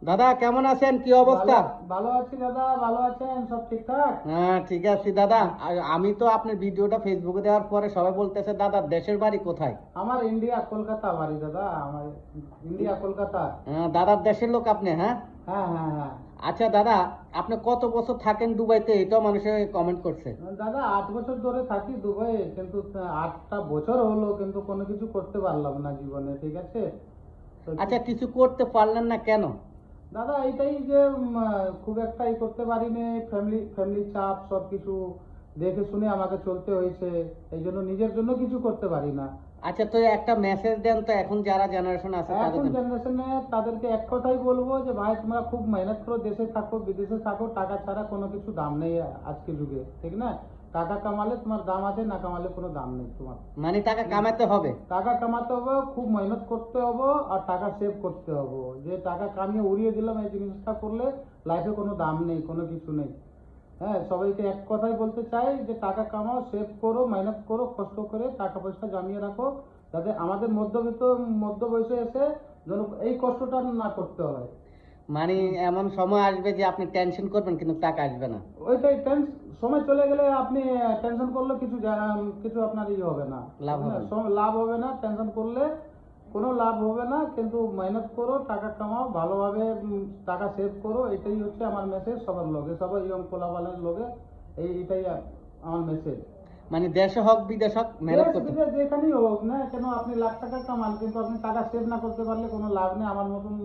দাদা কেমন আছেন, কি অবস্থা? ভালো আছি দাদা, ভালো আছেন? সব ঠিকঠাক? হ্যাঁ ঠিক আছে দাদা। আর আমি তো আপনার ভিডিওটা ফেসবুকে দেওয়ার পরে সবাই বলতেছে দাদা দেশের বাড়ি কোথায়? আমার ইন্ডিয়া কলকাতা বাড়ি দাদা, আমার ইন্ডিয়া কলকাতা। দাদার দেশের লোক আপনি, হ্যাঁ? হ্যাঁ হ্যাঁ হ্যাঁ। আচ্ছা দাদা, আপনি কত বছর থাকেন দুবাইতে, এটাও মানুষে কমেন্ট করছে। দাদা 8 বছর ধরে থাকি দুবাইয়ে, কিন্তু 8টা বছর হলো কিন্তু কোনো কিছু করতে পারলাম না জীবনে, ঠিক আছে? তো আচ্ছা, কিছু করতে পারলেন না কেন? দাদা এইটাই যে খুব একটা করতে পারিনি, ফ্যামিলি চাপ সব কিছু দেখে শুনে আমাকে চলতে হয়েছে। এই জন্য নিজের জন্য কিছু করতে পারি না। আচ্ছা, তো একটা মেসেজ দেন তো এখন যারা জেনারেশন আছে তাদের এখন জন্য। জেনারেশনে তাদেরকে এক কথাই বলবো যে ভাই তোমরা খুব মেহনত করো, দেশে থাকো বিদেশে থাকো, টাকা ছাড়া কোনো কিছু দাম নেই আজকের যুগে, ঠিক না? টাকা কামালে তোমার দাম আছে, না কামালে কোনো দাম নেই তোমার। মানে টাকা কামাতে হবে। টাকা কামাতে হবে, খুব মেহনত করতে হবে, আর টাকা সেভ করতে হবে। যে টাকা কামিয়ে উড়িয়ে দিলাম এই জিনিসটা করলে লাইফে কোনো দাম নেই, কোনো কিছু নেই। হ্যাঁ, সবাইকে এক কথাই বলতে চাই যে টাকা কামাও, সেভ করো, মেহনত করো, কষ্ট করে টাকা পয়সা জমিয়ে রাখো, যাতে আমাদের মধ্যবিত্ত মধ্য বয়সে এসে যেন এই কষ্টটা না করতে হয়। মানে এমন সময় আসবে যে আপনি টেনশন করবেন কিন্তু টাকা আসবে না। ওইটাই সময় চলে গেলে আপনি টেনশন করলে কিছু আপনার হবে না, লাভ ঠিক না? হবে না। লাভ হবে না, টেনশন করলে কোনো লাভ হবে না। কিন্তু মেহনত করো, টাকা কামাও ভালোভাবে, টাকা সেভ করো, এটাই হচ্ছে আমার মেসেজ সবার লগে, সবার ইয়ং পোলাপানের লগে। এটাই আমার মেসেজ। মানে দেশে হোক বিদেশ হোক মেহনত দেশ করতে হবে। বিদেশ যেখানেই হোক না কেন, আপনি লাখ টাকা কামান কিন্তু আপনি টাকা সেভ না করতে পারলে কোনো লাভ নেই। আমার মতন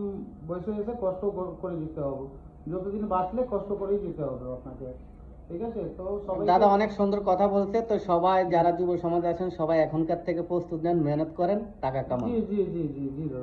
বয়সে এসে কষ্ট করে দিতে হবে, যতদিন বাঁচলে কষ্ট করেই দিতে হবে আপনাকে, ঠিক আছে? তো সবাইকে। দাদা অনেক সুন্দর কথা বলছে, তো সবাই যারা যুব সমাজ আছেন সবাই এখনকার থেকে প্রস্তুত নেন, মেহনত করেন, টাকা কামান। জি জি জি জি জি দাদা।